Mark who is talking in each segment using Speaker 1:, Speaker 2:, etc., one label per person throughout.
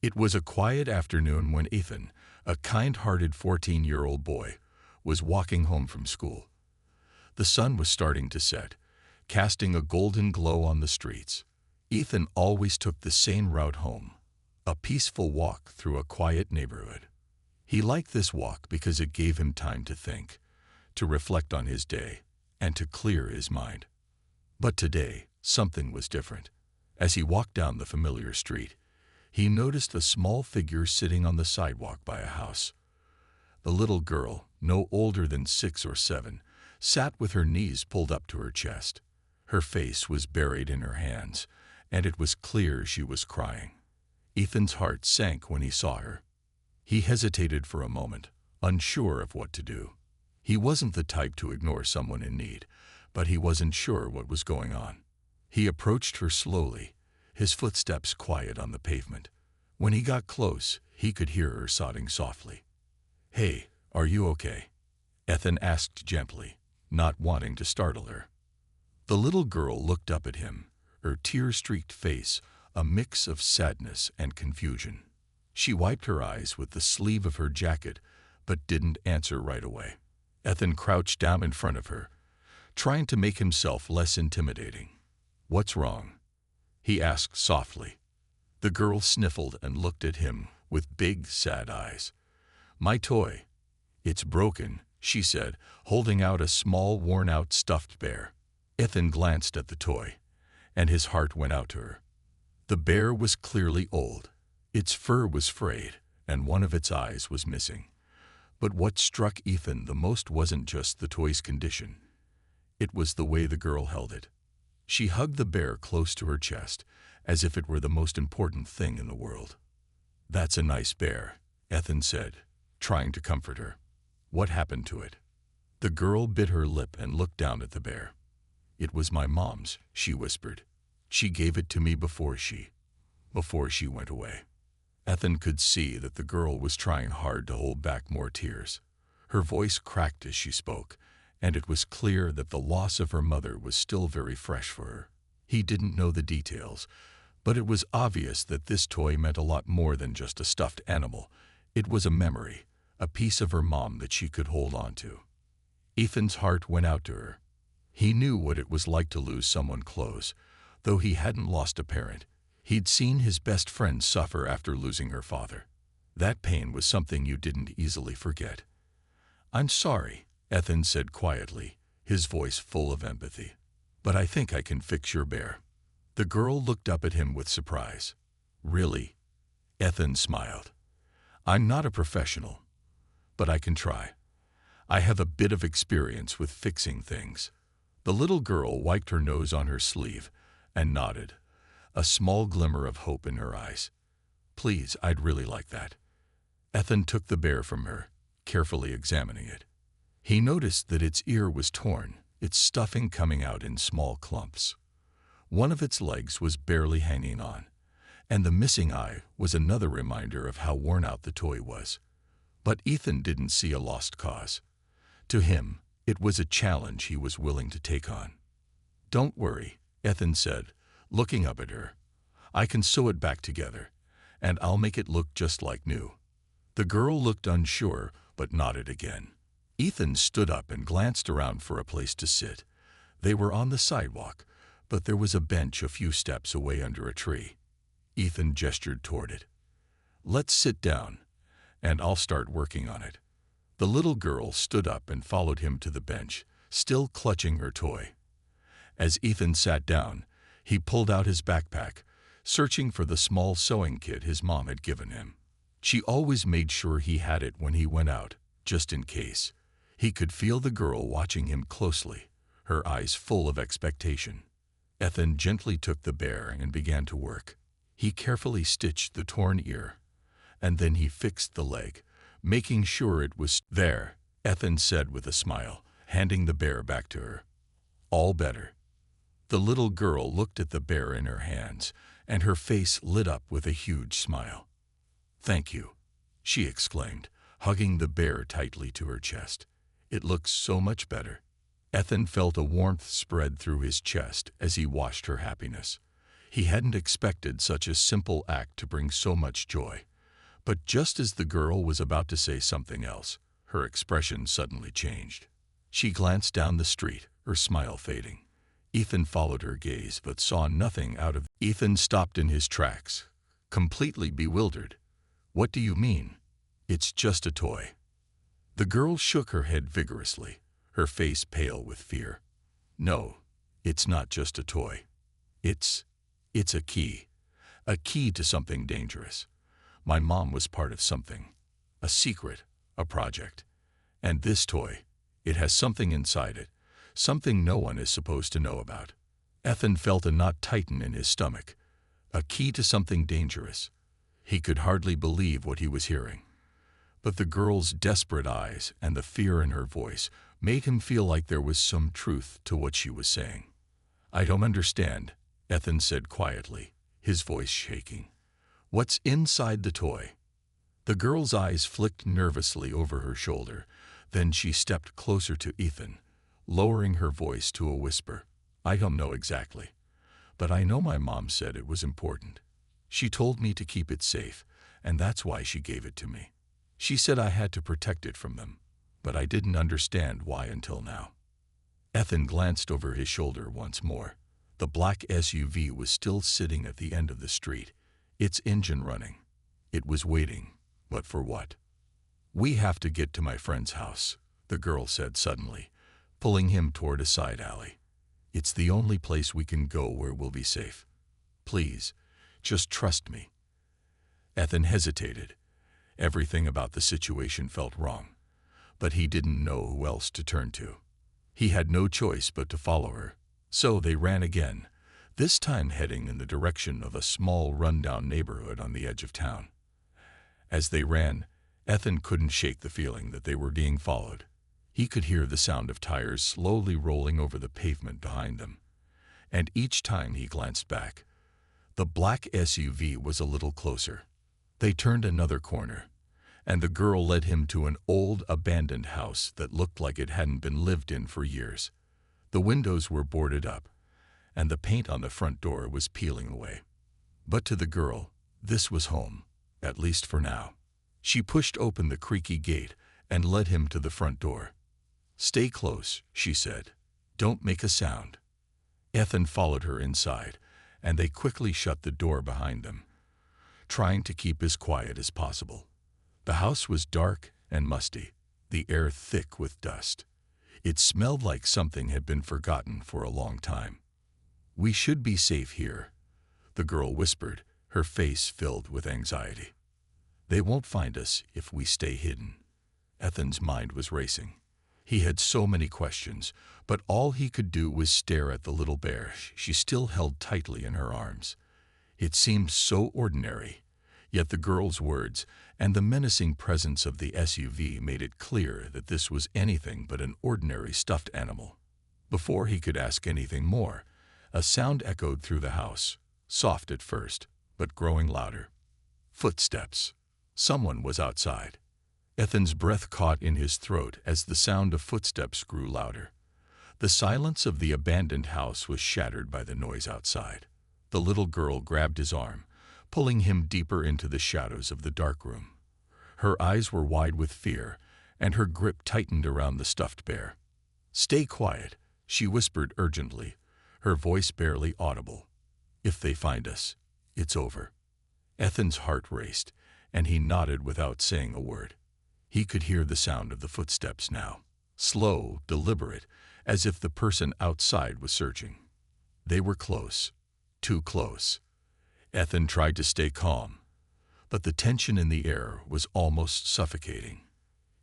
Speaker 1: It was a quiet afternoon when Ethan, a kind-hearted 14-year-old boy, was walking home from school. The sun was starting to set, casting a golden glow on the streets. Ethan always took the same route home, a peaceful walk through a quiet neighborhood. He liked this walk because it gave him time to think, to reflect on his day, and to clear his mind. But today, something was different. As he walked down the familiar street, he noticed a small figure sitting on the sidewalk by a house. The little girl, no older than 6 or 7, sat with her knees pulled up to her chest. Her face was buried in her hands, and it was clear she was crying. Ethan's heart sank when he saw her. He hesitated for a moment, unsure of what to do. He wasn't the type to ignore someone in need, but he wasn't sure what was going on. He approached her slowly, his footsteps quiet on the pavement. When he got close, he could hear her sobbing softly. "Hey, are you okay?" Ethan asked gently, not wanting to startle her. The little girl looked up at him, her tear-streaked face a mix of sadness and confusion. She wiped her eyes with the sleeve of her jacket, but didn't answer right away. Ethan crouched down in front of her, trying to make himself less intimidating. "What's wrong?" he asked softly. The girl sniffled and looked at him with big, sad eyes. "My toy. It's broken," she said, holding out a small, worn-out stuffed bear. Ethan glanced at the toy, and his heart went out to her. The bear was clearly old. Its fur was frayed, and one of its eyes was missing. But what struck Ethan the most wasn't just the toy's condition. It was the way the girl held it. She hugged the bear close to her chest, as if it were the most important thing in the world. "That's a nice bear," Ethan said, trying to comfort her. "What happened to it?" The girl bit her lip and looked down at the bear. "It was my mom's," she whispered. "She gave it to me before she went away." Ethan could see that the girl was trying hard to hold back more tears. Her voice cracked as she spoke, and it was clear that the loss of her mother was still very fresh for her. He didn't know the details, but it was obvious that this toy meant a lot more than just a stuffed animal. It was a memory, a piece of her mom that she could hold on to. Ethan's heart went out to her. He knew what it was like to lose someone close. Though he hadn't lost a parent, he'd seen his best friend suffer after losing her father. That pain was something you didn't easily forget. "I'm sorry," Ethan said quietly, his voice full of empathy. "But I think I can fix your bear." The girl looked up at him with surprise. "Really?" Ethan smiled. "I'm not a professional, but I can try. I have a bit of experience with fixing things." The little girl wiped her nose on her sleeve and nodded, a small glimmer of hope in her eyes. "Please, I'd really like that." Ethan took the bear from her, carefully examining it. He noticed that its ear was torn, its stuffing coming out in small clumps. One of its legs was barely hanging on, and the missing eye was another reminder of how worn out the toy was. But Ethan didn't see a lost cause. To him, it was a challenge he was willing to take on. "Don't worry," Ethan said, looking up at her. "I can sew it back together, and I'll make it look just like new." The girl looked unsure, but nodded again. Ethan stood up and glanced around for a place to sit. They were on the sidewalk, but there was a bench a few steps away under a tree. Ethan gestured toward it. "Let's sit down, and I'll start working on it." The little girl stood up and followed him to the bench, still clutching her toy. As Ethan sat down, he pulled out his backpack, searching for the small sewing kit his mom had given him. She always made sure he had it when he went out, just in case. He could feel the girl watching him closely, her eyes full of expectation. Ethan gently took the bear and began to work. He carefully stitched the torn ear, and then he fixed the leg, making sure it was there. Ethan said with a smile, handing the bear back to her. "All better." The little girl looked at the bear in her hands, and her face lit up with a huge smile. "Thank you," she exclaimed, hugging the bear tightly to her chest. "It looks so much better." Ethan felt a warmth spread through his chest as he watched her happiness. He hadn't expected such a simple act to bring so much joy. But just as the girl was about to say something else, her expression suddenly changed. She glanced down the street, her smile fading. Ethan followed her gaze but saw nothing out of it. Ethan stopped in his tracks, completely bewildered. "What do you mean? It's just a toy." The girl shook her head vigorously, her face pale with fear. "No, it's not just a toy. It's a key. A key to something dangerous. My mom was part of something. A secret, a project. And this toy, it has something inside it, something no one is supposed to know about." Ethan felt a knot tighten in his stomach. A key to something dangerous. He could hardly believe what he was hearing. But the girl's desperate eyes and the fear in her voice made him feel like there was some truth to what she was saying. "I don't understand," Ethan said quietly, his voice shaking. "What's inside the toy?" The girl's eyes flicked nervously over her shoulder. Then she stepped closer to Ethan, lowering her voice to a whisper. "I don't know exactly, but I know my mom said it was important. She told me to keep it safe, and that's why she gave it to me. She said I had to protect it from them, but I didn't understand why until now." Ethan glanced over his shoulder once more. The black SUV was still sitting at the end of the street, its engine running. It was waiting, but for what? "We have to get to my friend's house," the girl said suddenly, pulling him toward a side alley. "It's the only place we can go where we'll be safe. Please, just trust me." Ethan hesitated. Everything about the situation felt wrong, but he didn't know who else to turn to. He had no choice but to follow her. So they ran again, this time heading in the direction of a small rundown neighborhood on the edge of town. As they ran, Ethan couldn't shake the feeling that they were being followed. He could hear the sound of tires slowly rolling over the pavement behind them. And each time he glanced back, the black SUV was a little closer. They turned another corner, and the girl led him to an old, abandoned house that looked like it hadn't been lived in for years. The windows were boarded up, and the paint on the front door was peeling away. But to the girl, this was home, at least for now. She pushed open the creaky gate and led him to the front door. "Stay close," she said. "Don't make a sound." Ethan followed her inside, and they quickly shut the door behind them, trying to keep as quiet as possible. The house was dark and musty, the air thick with dust. It smelled like something had been forgotten for a long time. "We should be safe here," the girl whispered, her face filled with anxiety. "They won't find us if we stay hidden." Ethan's mind was racing. He had so many questions, but all he could do was stare at the little bear she still held tightly in her arms. It seemed so ordinary, yet the girl's words and the menacing presence of the SUV made it clear that this was anything but an ordinary stuffed animal. Before he could ask anything more, a sound echoed through the house, soft at first, but growing louder. Footsteps. Someone was outside. Ethan's breath caught in his throat as the sound of footsteps grew louder. The silence of the abandoned house was shattered by the noise outside. The little girl grabbed his arm, pulling him deeper into the shadows of the dark room. Her eyes were wide with fear, and her grip tightened around the stuffed bear. "Stay quiet," she whispered urgently, her voice barely audible. "If they find us, it's over." Ethan's heart raced, and he nodded without saying a word. He could hear the sound of the footsteps now, slow, deliberate, as if the person outside was searching. They were close, too close. Ethan tried to stay calm, but the tension in the air was almost suffocating.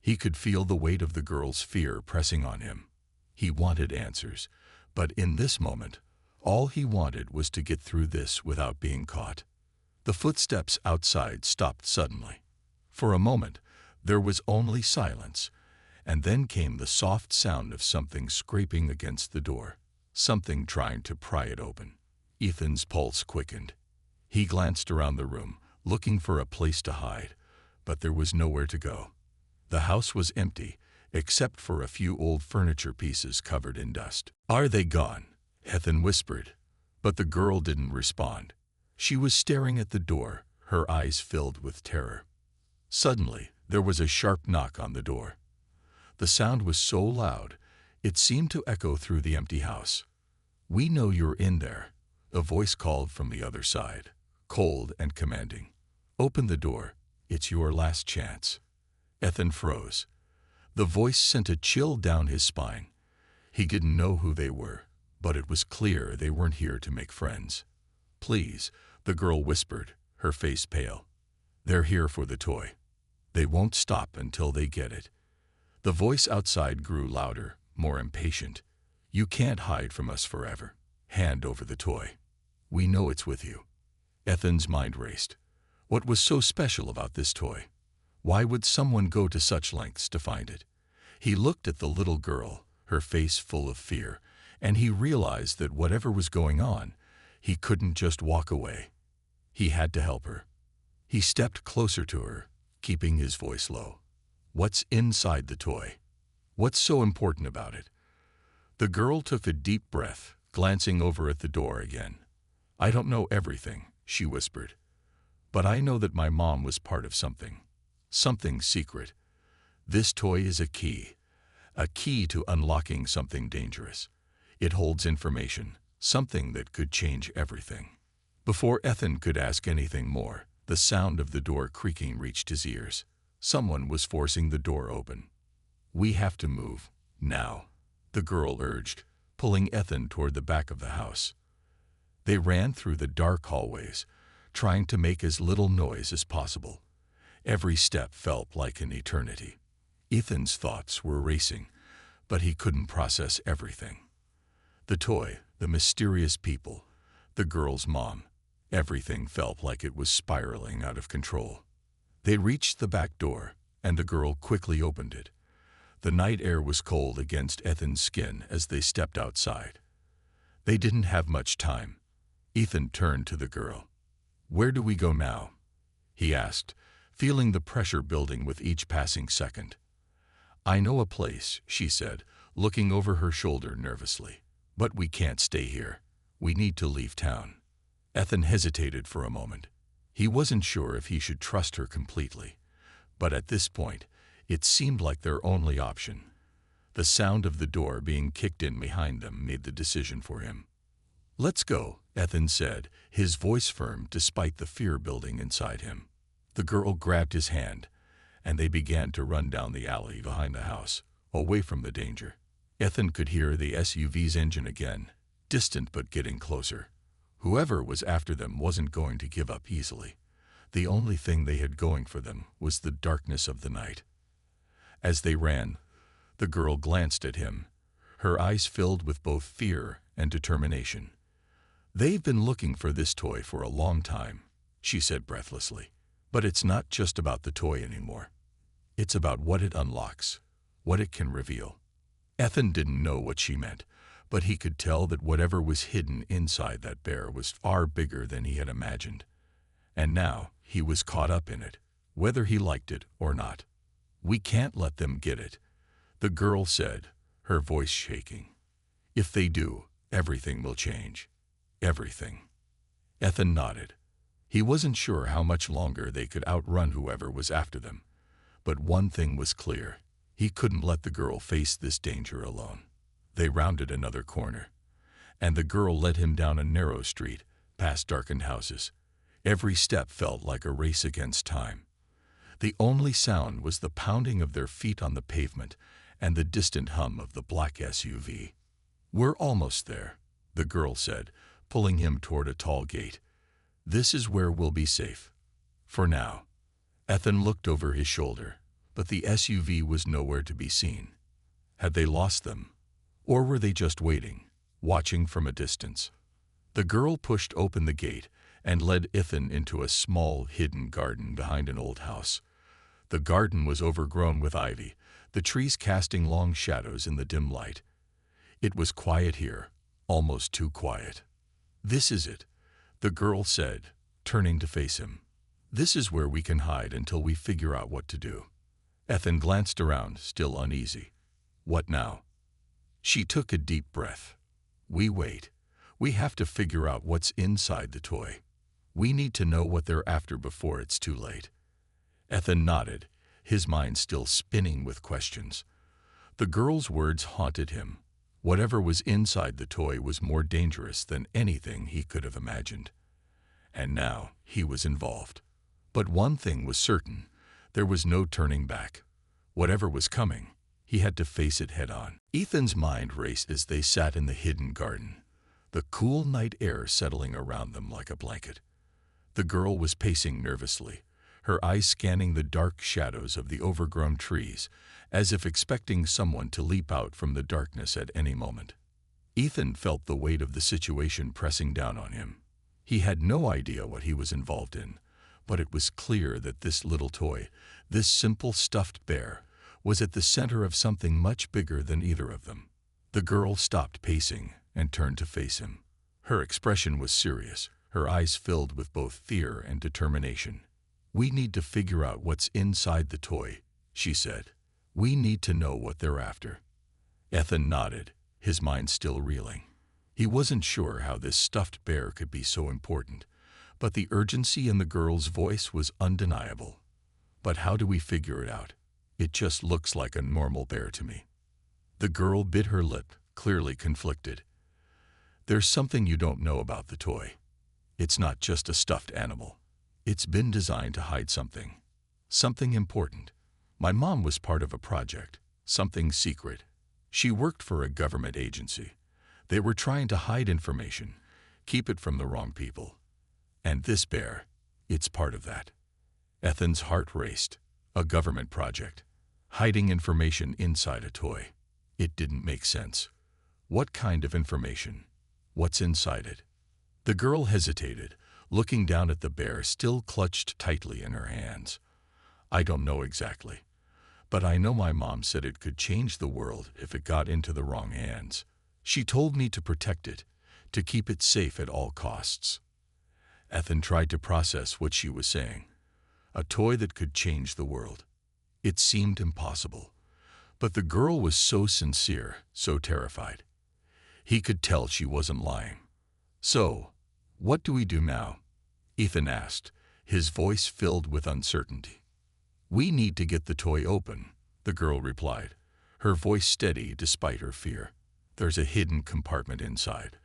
Speaker 1: He could feel the weight of the girl's fear pressing on him. He wanted answers, but in this moment, all he wanted was to get through this without being caught. The footsteps outside stopped suddenly. For a moment, there was only silence, and then came the soft sound of something scraping against the door, something trying to pry it open. Ethan's pulse quickened. He glanced around the room, looking for a place to hide, but there was nowhere to go. The house was empty, except for a few old furniture pieces covered in dust. "Are they gone?" Ethan whispered, But the girl didn't respond. She was staring at the door, her eyes filled with terror. Suddenly, there was a sharp knock on the door. The sound was so loud, it seemed to echo through the empty house. "We know you're in there," a voice called from the other side, cold and commanding. "Open the door. It's your last chance." Ethan froze. The voice sent a chill down his spine. He didn't know who they were, but it was clear they weren't here to make friends. "Please," the girl whispered, her face pale. "They're here for the toy. They won't stop until they get it." The voice outside grew louder, more impatient. "You can't hide from us forever. Hand over the toy. We know it's with you." Ethan's mind raced. What was so special about this toy? Why would someone go to such lengths to find it? He looked at the little girl, her face full of fear, and he realized that whatever was going on, he couldn't just walk away. He had to help her. He stepped closer to her, keeping his voice low. "What's inside the toy? What's so important about it?" The girl took a deep breath, glancing over at the door again. "I don't know everything," she whispered. "But I know that my mom was part of something. Something secret. This toy is a key to unlocking something dangerous. It holds information, something that could change everything." Before Ethan could ask anything more, the sound of the door creaking reached his ears. Someone was forcing the door open. "We have to move, now," the girl urged, pulling Ethan toward the back of the house. They ran through the dark hallways, trying to make as little noise as possible. Every step felt like an eternity. Ethan's thoughts were racing, but he couldn't process everything. The toy, the mysterious people, the girl's mom, everything felt like it was spiraling out of control. They reached the back door, and the girl quickly opened it. The night air was cold against Ethan's skin as they stepped outside. They didn't have much time. Ethan turned to the girl. "Where do we go now?" he asked, feeling the pressure building with each passing second. "I know a place," she said, looking over her shoulder nervously. "But we can't stay here. We need to leave town." Ethan hesitated for a moment. He wasn't sure if he should trust her completely, but at this point, it seemed like their only option. The sound of the door being kicked in behind them made the decision for him. "Let's go," Ethan said, his voice firm despite the fear building inside him. The girl grabbed his hand, and they began to run down the alley behind the house, away from the danger. Ethan could hear the SUV's engine again, distant but getting closer. Whoever was after them wasn't going to give up easily. The only thing they had going for them was the darkness of the night. As they ran, the girl glanced at him, her eyes filled with both fear and determination. "They've been looking for this toy for a long time," she said breathlessly. "But it's not just about the toy anymore. It's about what it unlocks, what it can reveal." Ethan didn't know what she meant, but he could tell that whatever was hidden inside that bear was far bigger than he had imagined. And now he was caught up in it, whether he liked it or not. "We can't let them get it," the girl said, her voice shaking. "If they do, everything will change. Everything." Ethan nodded. He wasn't sure how much longer they could outrun whoever was after them. But one thing was clear. He couldn't let the girl face this danger alone. They rounded another corner, and the girl led him down a narrow street, past darkened houses. Every step felt like a race against time. The only sound was the pounding of their feet on the pavement and the distant hum of the black SUV. "We're almost there," the girl said, pulling him toward a tall gate. "This is where we'll be safe. For now." Ethan looked over his shoulder, but the SUV was nowhere to be seen. Had they lost them? Or were they just waiting, watching from a distance? The girl pushed open the gate and led Ethan into a small, hidden garden behind an old house. The garden was overgrown with ivy, the trees casting long shadows in the dim light. It was quiet here, almost too quiet. "This is it," the girl said, turning to face him. "This is where we can hide until we figure out what to do." Ethan glanced around, still uneasy. "What now?" She took a deep breath. "We wait. We have to figure out what's inside the toy. We need to know what they're after before it's too late." Ethan nodded, his mind still spinning with questions. The girl's words haunted him. Whatever was inside the toy was more dangerous than anything he could have imagined. And now he was involved. But one thing was certain, there was no turning back. Whatever was coming, he had to face it head on. Ethan's mind raced as they sat in the hidden garden, the cool night air settling around them like a blanket. The girl was pacing nervously, her eyes scanning the dark shadows of the overgrown trees, as if expecting someone to leap out from the darkness at any moment. Ethan felt the weight of the situation pressing down on him. He had no idea what he was involved in, but it was clear that this little toy, this simple stuffed bear, was at the center of something much bigger than either of them. The girl stopped pacing and turned to face him. Her expression was serious, her eyes filled with both fear and determination. "We need to figure out what's inside the toy," she said. "We need to know what they're after." Ethan nodded, his mind still reeling. He wasn't sure how this stuffed bear could be so important, but the urgency in the girl's voice was undeniable. "But how do we figure it out? It just looks like a normal bear to me." The girl bit her lip, clearly conflicted. "There's something you don't know about the toy. It's not just a stuffed animal. It's been designed to hide something. Something important. My mom was part of a project, something secret. She worked for a government agency. They were trying to hide information, keep it from the wrong people. And this bear, it's part of that." Ethan's heart raced. A government project. Hiding information inside a toy. It didn't make sense. What kind of information? What's inside it? The girl hesitated, looking down at the bear still clutched tightly in her hands. "I don't know exactly, but I know my mom said it could change the world if it got into the wrong hands. She told me to protect it, to keep it safe at all costs." Ethan tried to process what she was saying. A toy that could change the world. It seemed impossible. But the girl was so sincere, so terrified. He could tell she wasn't lying. "So, what do we do now?" Ethan asked, his voice filled with uncertainty. "We need to get the toy open," the girl replied, her voice steady despite her fear. "There's a hidden compartment inside,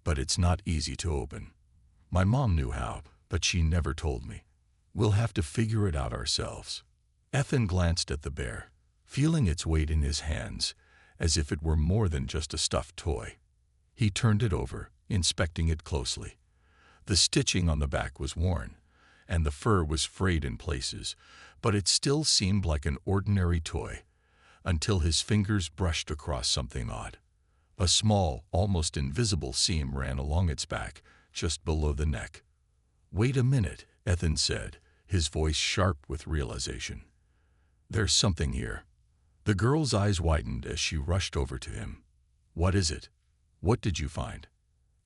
Speaker 1: but it's not easy to open. My mom knew how, but she never told me. We'll have to figure it out ourselves." Ethan glanced at the bear, feeling its weight in his hands, as if it were more than just a stuffed toy. He turned it over, inspecting it closely. The stitching on the back was worn, and the fur was frayed in places, but it still seemed like an ordinary toy, until his fingers brushed across something odd. A small, almost invisible seam ran along its back, just below the neck. "Wait a minute," Ethan said, his voice sharp with realization. "There's something here." The girl's eyes widened as she rushed over to him. "What is it? What did you find?"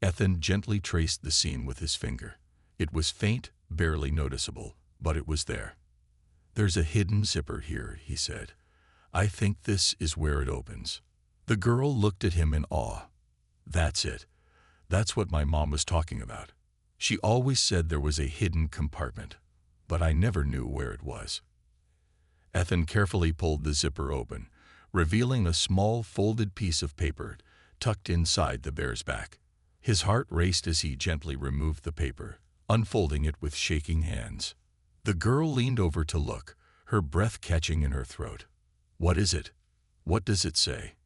Speaker 1: Ethan gently traced the seam with his finger. It was faint, barely noticeable, but it was there. "There's a hidden zipper here," he said. "I think this is where it opens." The girl looked at him in awe. "That's it. That's what my mom was talking about. She always said there was a hidden compartment, but I never knew where it was." Ethan carefully pulled the zipper open, revealing a small folded piece of paper tucked inside the bear's back. His heart raced as he gently removed the paper, unfolding it with shaking hands. The girl leaned over to look, her breath catching in her throat. "What is it? What does it say?"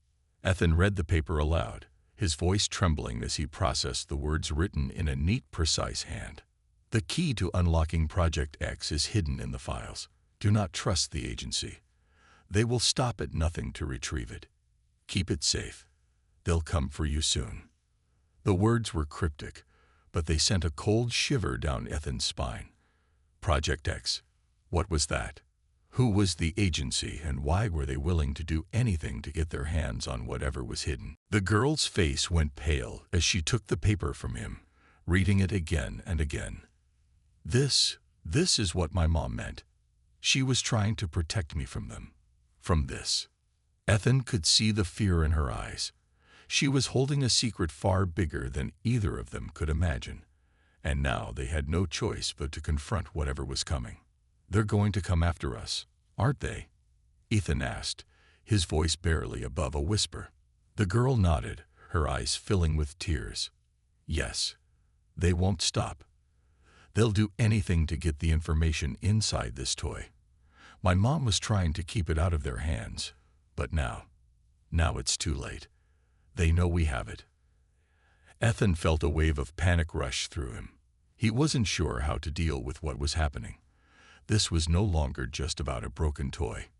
Speaker 1: Ethan read the paper aloud, his voice trembling as he processed the words written in a neat, precise hand. "The key to unlocking Project X is hidden in the files. Do not trust the agency. They will stop at nothing to retrieve it. Keep it safe. They'll come for you soon." The words were cryptic, but they sent a cold shiver down Ethan's spine. Project X. What was that? Who was the agency, and why were they willing to do anything to get their hands on whatever was hidden? The girl's face went pale as she took the paper from him, reading it again and again. This is what my mom meant. She was trying to protect me from them. From this." Ethan could see the fear in her eyes. She was holding a secret far bigger than either of them could imagine, and now they had no choice but to confront whatever was coming. "They're going to come after us, aren't they?" Ethan asked, his voice barely above a whisper. The girl nodded, her eyes filling with tears. "Yes. They won't stop. They'll do anything to get the information inside this toy. My mom was trying to keep it out of their hands, but now it's too late. They know we have it." Ethan felt a wave of panic rush through him. He wasn't sure how to deal with what was happening. This was no longer just about a broken toy.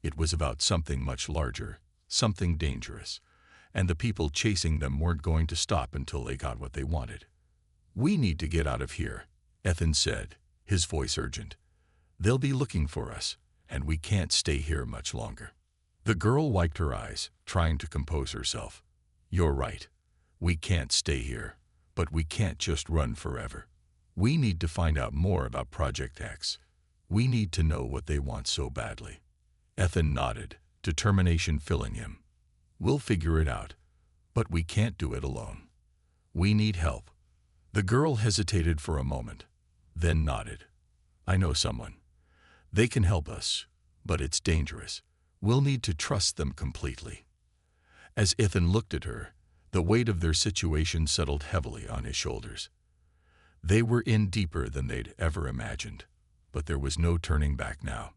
Speaker 1: It was about something much larger, something dangerous, and the people chasing them weren't going to stop until they got what they wanted. "We need to get out of here," Ethan said, his voice urgent. "They'll be looking for us, and we can't stay here much longer." The girl wiped her eyes, trying to compose herself. "You're right. We can't stay here, but we can't just run forever. We need to find out more about Project X. We need to know what they want so badly." Ethan nodded, determination filling him. "We'll figure it out, but we can't do it alone. We need help." The girl hesitated for a moment, then nodded. "I know someone. They can help us, but it's dangerous. We'll need to trust them completely." As Ethan looked at her, the weight of their situation settled heavily on his shoulders. They were in deeper than they'd ever imagined, but there was no turning back now.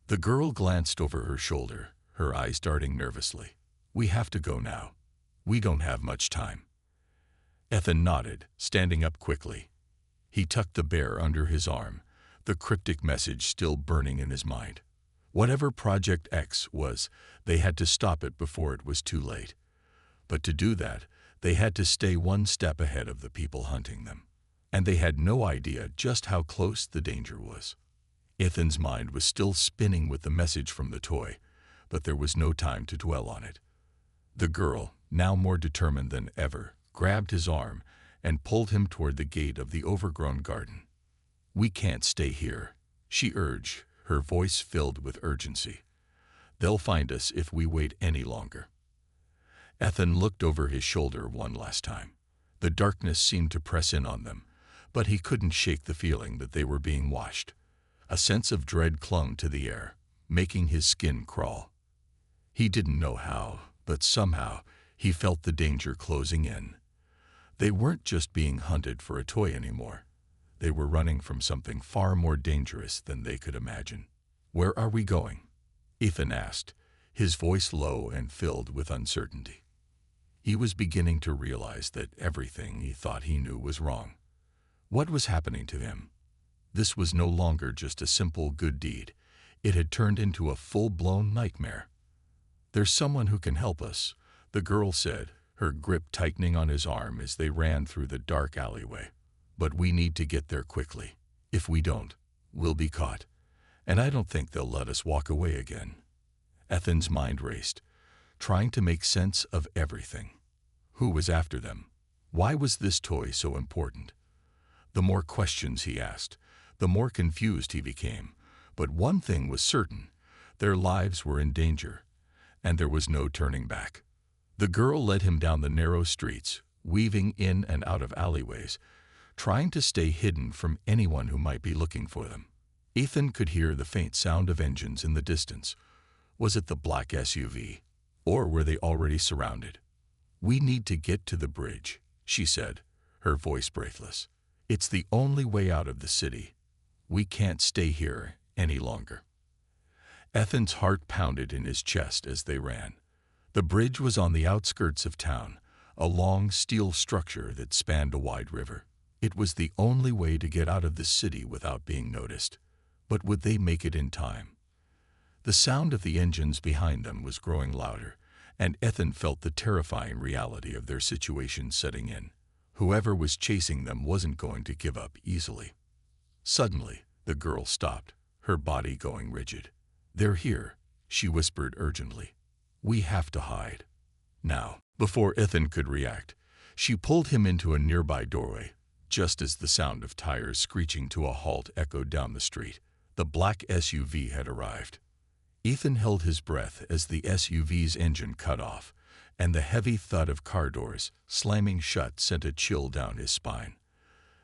Speaker 1: The girl glanced over her shoulder, her eyes darting nervously. "We have to go now. We don't have much time." Ethan nodded, standing up quickly. He tucked the bear under his arm, the cryptic message still burning in his mind. Whatever Project X was, they had to stop it before it was too late. But to do that, they had to stay one step ahead of the people hunting them. And they had no idea just how close the danger was. Ethan's mind was still spinning with the message from the toy, but there was no time to dwell on it. The girl, now more determined than ever, grabbed his arm and pulled him toward the gate of the overgrown garden. "We can't stay here," she urged, her voice filled with urgency. "They'll find us if we wait any longer." Ethan looked over his shoulder one last time. The darkness seemed to press in on them, but he couldn't shake the feeling that they were being watched. A sense of dread clung to the air, making his skin crawl. He didn't know how, but somehow he felt the danger closing in. They weren't just being hunted for a toy anymore. They were running from something far more dangerous than they could imagine. "Where are we going?" Ethan asked, his voice low and filled with uncertainty. He was beginning to realize that everything he thought he knew was wrong. What was happening to him? This was no longer just a simple good deed. It had turned into a full-blown nightmare. "There's someone who can help us," the girl said, her grip tightening on his arm as they ran through the dark alleyway. "But we need to get there quickly. If we don't, we'll be caught. And I don't think they'll let us walk away again." Ethan's mind raced, trying to make sense of everything. Who was after them? Why was this toy so important? The more questions he asked, the more confused he became. But one thing was certain: their lives were in danger, and there was no turning back. The girl led him down the narrow streets, weaving in and out of alleyways, trying to stay hidden from anyone who might be looking for them. Ethan could hear the faint sound of engines in the distance. Was it the black SUV? Or were they already surrounded? "We need to get to the bridge," she said, her voice breathless. "It's the only way out of the city. We can't stay here any longer." Ethan's heart pounded in his chest as they ran. The bridge was on the outskirts of town, a long steel structure that spanned a wide river. It was the only way to get out of the city without being noticed. But would they make it in time? The sound of the engines behind them was growing louder, and Ethan felt the terrifying reality of their situation setting in. Whoever was chasing them wasn't going to give up easily. Suddenly, the girl stopped, her body going rigid. "They're here," she whispered urgently. "We have to hide. Now." Before Ethan could react, she pulled him into a nearby doorway, just as the sound of tires screeching to a halt echoed down the street. The black SUV had arrived. Ethan held his breath as the SUV's engine cut off, and the heavy thud of car doors slamming shut sent a chill down his spine.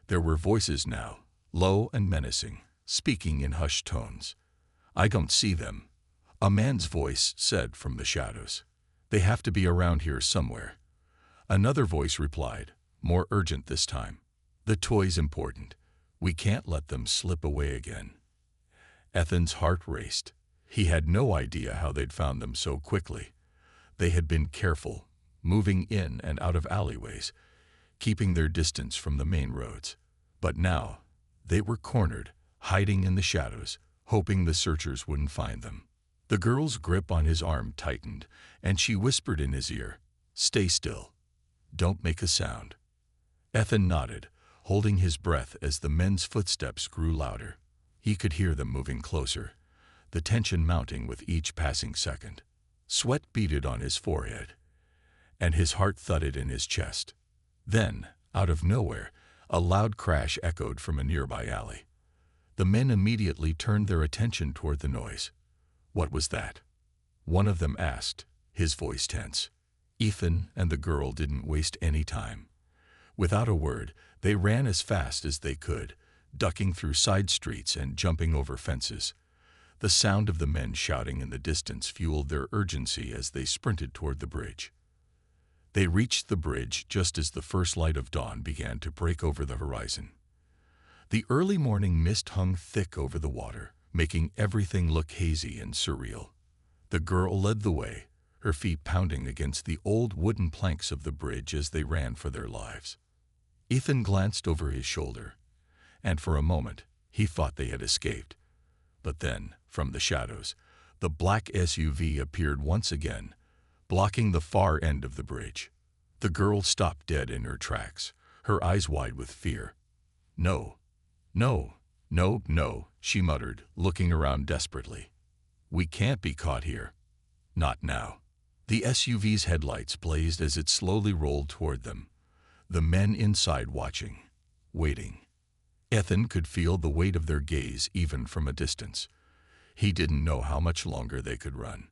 Speaker 1: There were voices now, low and menacing, speaking in hushed tones. "I don't see them," a man's voice said from the shadows. "They have to be around here somewhere." Another voice replied, more urgent this time. "The toy's important. We can't let them slip away again." Ethan's heart raced. He had no idea how they'd found them so quickly. They had been careful, moving in and out of alleyways, keeping their distance from the main roads. But now, they were cornered, hiding in the shadows, hoping the searchers wouldn't find them. The girl's grip on his arm tightened, and she whispered in his ear, "Stay still. Don't make a sound." Ethan nodded, holding his breath as the men's footsteps grew louder. He could hear them moving closer, the tension mounting with each passing second. Sweat beaded on his forehead, and his heart thudded in his chest. Then, out of nowhere, a loud crash echoed from a nearby alley. The men immediately turned their attention toward the noise. "What was that?" one of them asked, his voice tense. Ethan and the girl didn't waste any time. Without a word, they ran as fast as they could, ducking through side streets and jumping over fences. The sound of the men shouting in the distance fueled their urgency as they sprinted toward the bridge. They reached the bridge just as the first light of dawn began to break over the horizon. The early morning mist hung thick over the water, making everything look hazy and surreal. The girl led the way, her feet pounding against the old wooden planks of the bridge as they ran for their lives. Ethan glanced over his shoulder, and for a moment he thought they had escaped. But then, from the shadows, the black SUV appeared once again, blocking the far end of the bridge. The girl stopped dead in her tracks, her eyes wide with fear. "No, no, no, no," she muttered, looking around desperately. "We can't be caught here. Not now." The SUV's headlights blazed as it slowly rolled toward them, the men inside watching, waiting. Ethan could feel the weight of their gaze even from a distance. He didn't know how much longer they could run.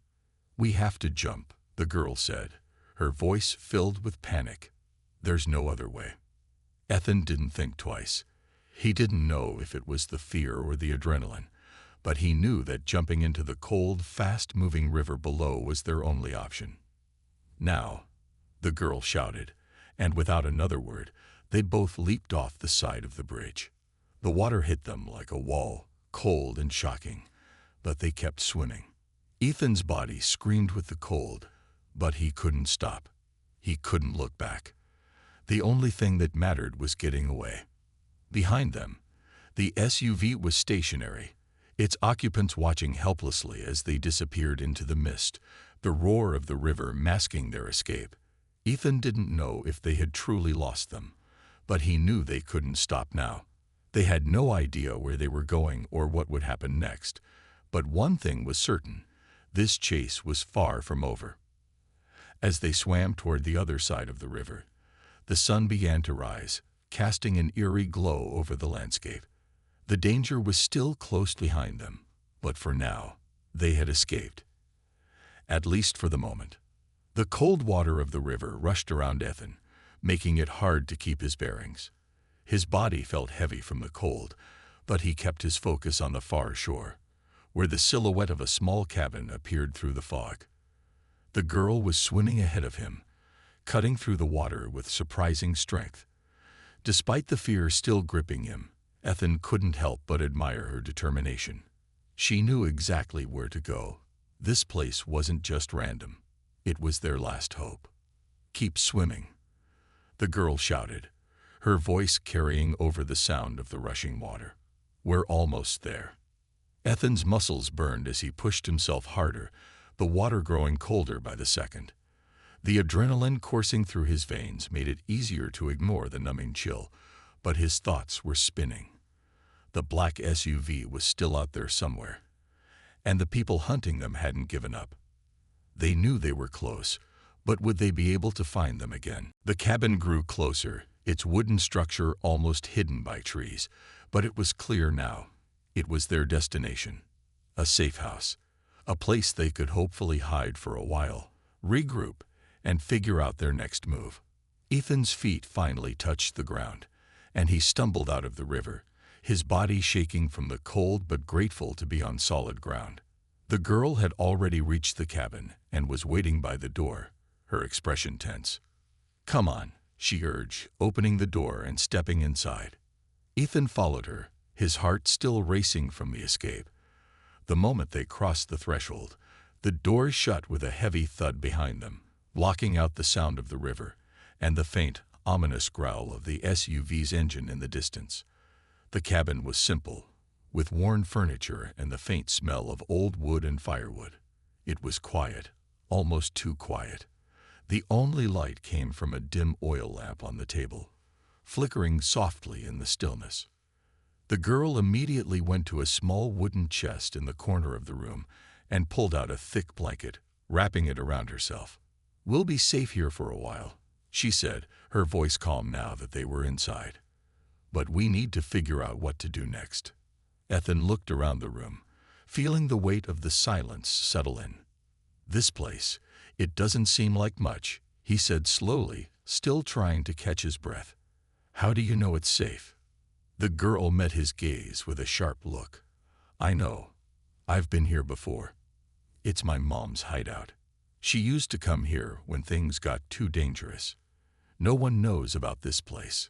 Speaker 1: "We have to jump," the girl said, her voice filled with panic. "There's no other way." Ethan didn't think twice. He didn't know if it was the fear or the adrenaline, but he knew that jumping into the cold, fast-moving river below was their only option. "Now," the girl shouted, and without another word, they both leaped off the side of the bridge. The water hit them like a wall, cold and shocking, but they kept swimming. Ethan's body screamed with the cold, but he couldn't stop. He couldn't look back. The only thing that mattered was getting away. Behind them, the SUV was stationary, its occupants watching helplessly as they disappeared into the mist, the roar of the river masking their escape. Ethan didn't know if they had truly lost them, but he knew they couldn't stop now. They had no idea where they were going or what would happen next, but one thing was certain: this chase was far from over. As they swam toward the other side of the river, the sun began to rise, casting an eerie glow over the landscape. The danger was still close behind them, but for now, they had escaped. At least for the moment. The cold water of the river rushed around Ethan, making it hard to keep his bearings. His body felt heavy from the cold, but he kept his focus on the far shore, where the silhouette of a small cabin appeared through the fog. The girl was swimming ahead of him, cutting through the water with surprising strength. Despite the fear still gripping him, Ethan couldn't help but admire her determination. She knew exactly where to go. This place wasn't just random. It was their last hope. "Keep swimming," the girl shouted, her voice carrying over the sound of the rushing water. "We're almost there." Ethan's muscles burned as he pushed himself harder, the water growing colder by the second. The adrenaline coursing through his veins made it easier to ignore the numbing chill, but his thoughts were spinning. The black SUV was still out there somewhere, and the people hunting them hadn't given up. They knew they were close, but would they be able to find them again? The cabin grew closer, its wooden structure almost hidden by trees, but it was clear now. It was their destination. A safe house, a place they could hopefully hide for a while, regroup, and figure out their next move. Ethan's feet finally touched the ground, and he stumbled out of the river, his body shaking from the cold but grateful to be on solid ground. The girl had already reached the cabin and was waiting by the door, her expression tense. "Come on," she urged, opening the door and stepping inside. Ethan followed her, his heart still racing from the escape. The moment they crossed the threshold, the door shut with a heavy thud behind them, blocking out the sound of the river and the faint, ominous growl of the SUV's engine in the distance. The cabin was simple, with worn furniture and the faint smell of old wood and firewood. It was quiet, almost too quiet. The only light came from a dim oil lamp on the table, flickering softly in the stillness. The girl immediately went to a small wooden chest in the corner of the room and pulled out a thick blanket, wrapping it around herself. "We'll be safe here for a while," she said, her voice calm now that they were inside. "But we need to figure out what to do next." Ethan looked around the room, feeling the weight of the silence settle in. "This place, it doesn't seem like much," he said slowly, still trying to catch his breath. "How do you know it's safe?" The girl met his gaze with a sharp look. "I know. I've been here before. It's my mom's hideout. She used to come here when things got too dangerous. No one knows about this place."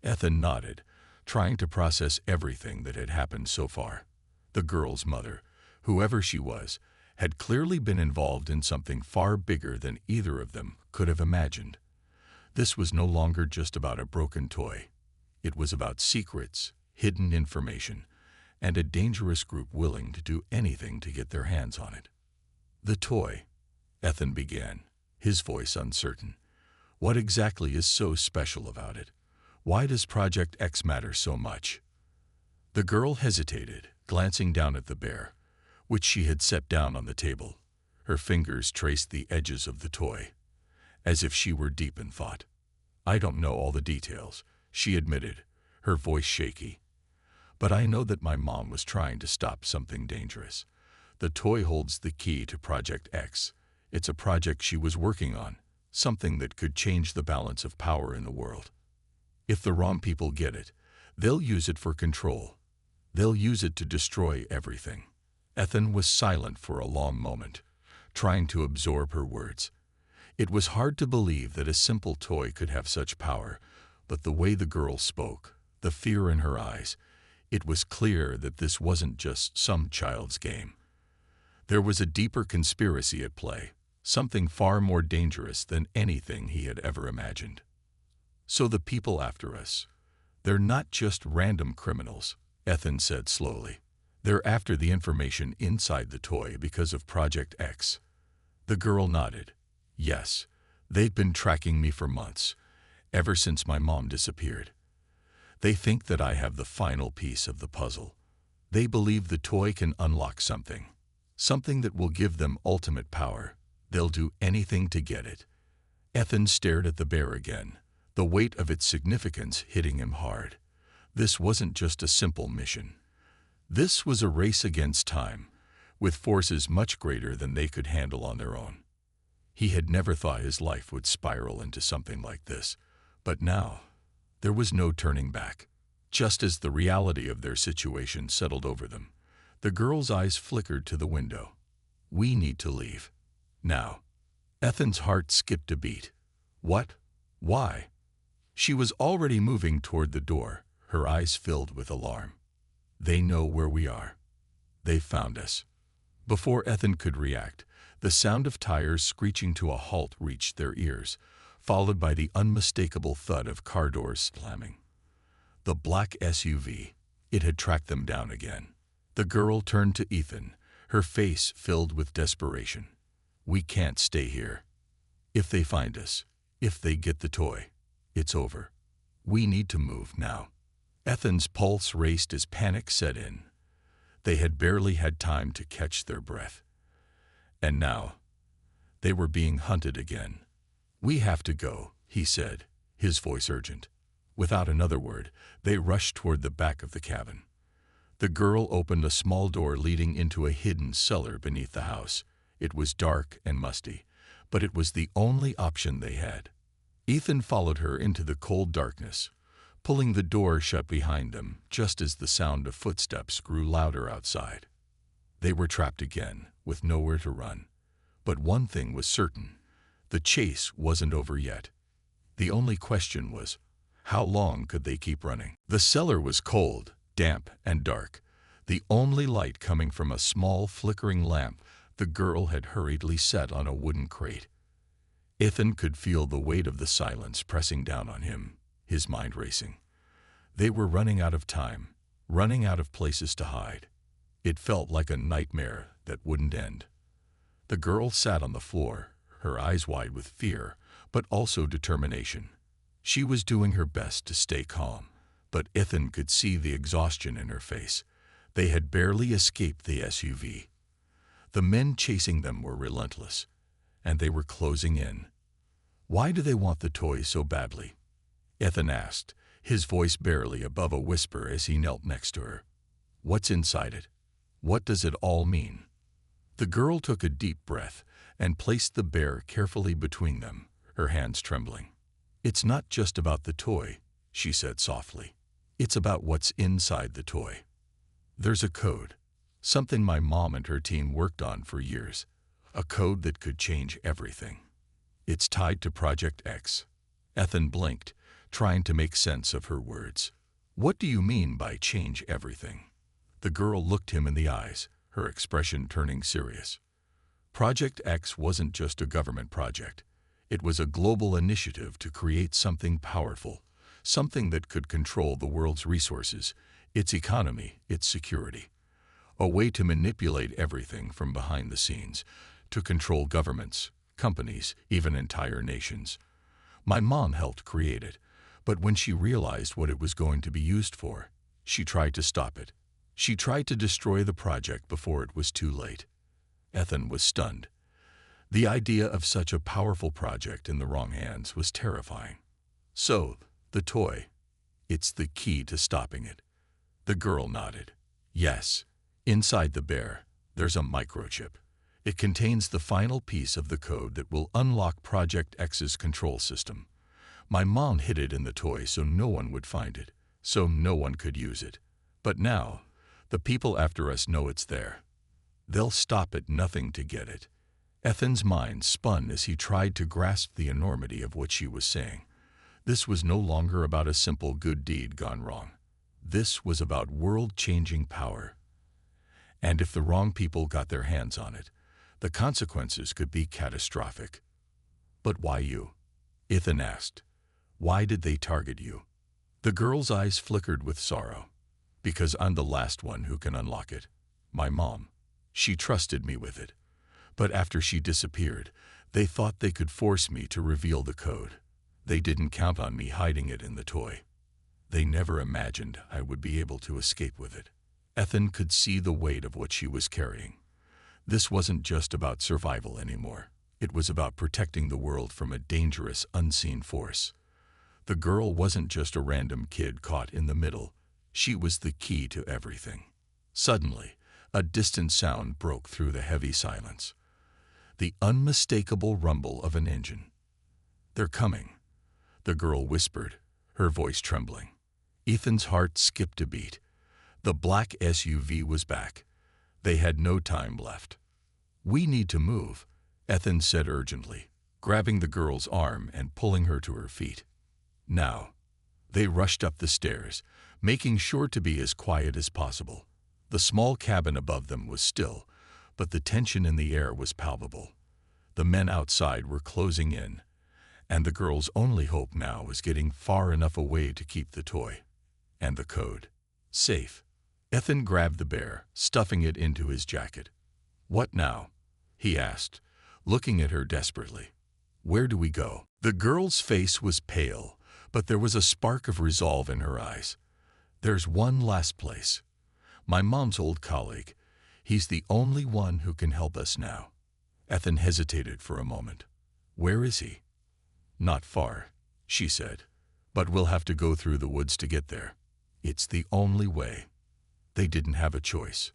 Speaker 1: Ethan nodded, trying to process everything that had happened so far. The girl's mother, whoever she was, had clearly been involved in something far bigger than either of them could have imagined. This was no longer just about a broken toy. It was about secrets, hidden information, and a dangerous group willing to do anything to get their hands on it. "The toy," Ethan began, his voice uncertain. "What exactly is so special about it? Why does Project X matter so much?" The girl hesitated, glancing down at the bear, which she had set down on the table. Her fingers traced the edges of the toy, as if she were deep in thought. "I don't know all the details," she admitted, her voice shaky. "But I know that my mom was trying to stop something dangerous. The toy holds the key to Project X. It's a project she was working on, something that could change the balance of power in the world. If the wrong people get it, they'll use it for control. They'll use it to destroy everything." Ethan was silent for a long moment, trying to absorb her words. It was hard to believe that a simple toy could have such power, but the way the girl spoke, the fear in her eyes, it was clear that this wasn't just some child's game. There was a deeper conspiracy at play, something far more dangerous than anything he had ever imagined. "So the people after us, they're not just random criminals," Ethan said slowly. "They're after the information inside the toy because of Project X." The girl nodded. "Yes, they've been tracking me for months, ever since my mom disappeared. They think that I have the final piece of the puzzle. They believe the toy can unlock something that will give them ultimate power. They'll do anything to get it." Ethan stared at the bear again, the weight of its significance hitting him hard. This wasn't just a simple mission. This was a race against time, with forces much greater than they could handle on their own. He had never thought his life would spiral into something like this, but now there was no turning back. Just as the reality of their situation settled over them, the girl's eyes flickered to the window. "We need to leave. Now." Ethan's heart skipped a beat. "What? Why?" She was already moving toward the door, her eyes filled with alarm. "They know where we are. They've found us." Before Ethan could react, the sound of tires screeching to a halt reached their ears, followed by the unmistakable thud of car doors slamming. The black SUV, it had tracked them down again. The girl turned to Ethan, her face filled with desperation. "We can't stay here. If they find us, if they get the toy, it's over. We need to move now." Ethan's pulse raced as panic set in. They had barely had time to catch their breath. And now, they were being hunted again. "We have to go," he said, his voice urgent. Without another word, they rushed toward the back of the cabin. The girl opened a small door leading into a hidden cellar beneath the house. It was dark and musty, but it was the only option they had. Ethan followed her into the cold darkness, pulling the door shut behind them just as the sound of footsteps grew louder outside. They were trapped again, with nowhere to run. But one thing was certain: the chase wasn't over yet. The only question was, how long could they keep running? The cellar was cold, damp, and dark, the only light coming from a small flickering lamp the girl had hurriedly set on a wooden crate. Ethan could feel the weight of the silence pressing down on him, his mind racing. They were running out of time, running out of places to hide. It felt like a nightmare that wouldn't end. The girl sat on the floor, her eyes wide with fear, but also determination. She was doing her best to stay calm, but Ethan could see the exhaustion in her face. They had barely escaped the SUV. The men chasing them were relentless, and they were closing in. "Why do they want the toy so badly?" Ethan asked, his voice barely above a whisper as he knelt next to her. "What's inside it? What does it all mean?" The girl took a deep breath and placed the bear carefully between them, her hands trembling. "It's not just about the toy," she said softly. "It's about what's inside the toy. There's a code, something my mom and her team worked on for years, a code that could change everything. It's tied to Project X." Ethan blinked, trying to make sense of her words. "What do you mean by change everything?" The girl looked him in the eyes, her expression turning serious. Project X wasn't just a government project. It was a global initiative to create something powerful, something that could control the world's resources, its economy, its security. A way to manipulate everything from behind the scenes, to control governments, companies, even entire nations. My mom helped create it, but when she realized what it was going to be used for, she tried to stop it. She tried to destroy the project before it was too late. Ethan was stunned. The idea of such a powerful project in the wrong hands was terrifying. "So, the toy, it's the key to stopping it." The girl nodded. "Yes. Inside the bear, there's a microchip. It contains the final piece of the code that will unlock Project X's control system. My mom hid it in the toy so no one would find it, so no one could use it. But now, the people after us know it's there. They'll stop at nothing to get it." Ethan's mind spun as he tried to grasp the enormity of what she was saying. This was no longer about a simple good deed gone wrong. This was about world-changing power. And if the wrong people got their hands on it, the consequences could be catastrophic. "But why you?" Ethan asked. "Why did they target you?" The girl's eyes flickered with sorrow. "Because I'm the last one who can unlock it. My mom. She trusted me with it. But after she disappeared, they thought they could force me to reveal the code. They didn't count on me hiding it in the toy. They never imagined I would be able to escape with it." Ethan could see the weight of what she was carrying. This wasn't just about survival anymore. It was about protecting the world from a dangerous, unseen force. The girl wasn't just a random kid caught in the middle. She was the key to everything. Suddenly, a distant sound broke through the heavy silence. The unmistakable rumble of an engine. "They're coming," the girl whispered, her voice trembling. Ethan's heart skipped a beat. The black SUV was back. They had no time left. "We need to move," Ethan said urgently, grabbing the girl's arm and pulling her to her feet. "Now." They rushed up the stairs, making sure to be as quiet as possible. The small cabin above them was still, but the tension in the air was palpable. The men outside were closing in, and the girl's only hope now was getting far enough away to keep the toy. And the code. Safe. Ethan grabbed the bear, stuffing it into his jacket. "What now?" he asked, looking at her desperately. "Where do we go?" The girl's face was pale, but there was a spark of resolve in her eyes. "There's one last place. My mom's old colleague. He's the only one who can help us now." Ethan hesitated for a moment. "Where is he?" "Not far," she said. "But we'll have to go through the woods to get there. It's the only way." They didn't have a choice.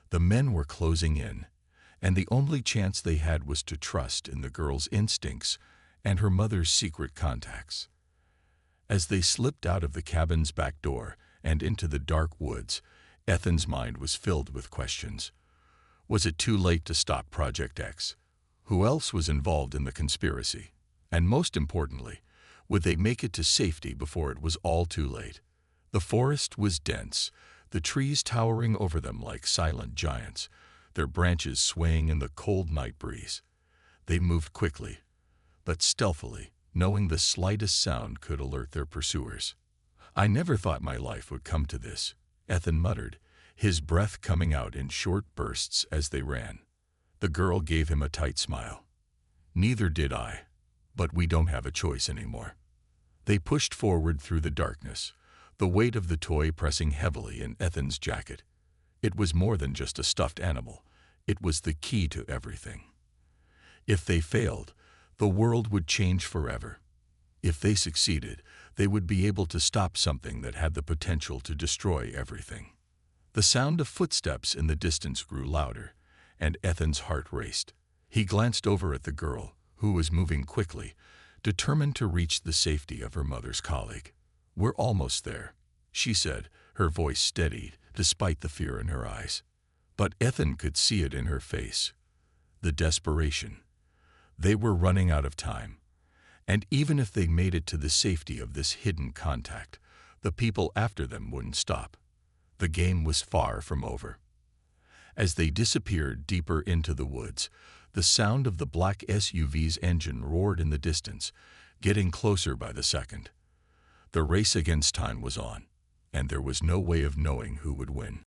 Speaker 1: The men were closing in, and the only chance they had was to trust in the girl's instincts and her mother's secret contacts. As they slipped out of the cabin's back door and into the dark woods, Ethan's mind was filled with questions. Was it too late to stop Project X? Who else was involved in the conspiracy? And most importantly, would they make it to safety before it was all too late? The forest was dense, the trees towering over them like silent giants, their branches swaying in the cold night breeze. They moved quickly, but stealthily, knowing the slightest sound could alert their pursuers. "I never thought my life would come to this," Ethan muttered, his breath coming out in short bursts as they ran. The girl gave him a tight smile. "Neither did I, but we don't have a choice anymore." They pushed forward through the darkness, the weight of the toy pressing heavily in Ethan's jacket. It was more than just a stuffed animal. It was the key to everything. If they failed, the world would change forever. If they succeeded, they would be able to stop something that had the potential to destroy everything. The sound of footsteps in the distance grew louder, and Ethan's heart raced. He glanced over at the girl, who was moving quickly, determined to reach the safety of her mother's colleague. "We're almost there," she said, her voice steadied despite the fear in her eyes. But Ethan could see it in her face. The desperation. They were running out of time. And even if they made it to the safety of this hidden contact, the people after them wouldn't stop. The game was far from over. As they disappeared deeper into the woods, the sound of the black SUV's engine roared in the distance, getting closer by the second. The race against time was on, and there was no way of knowing who would win.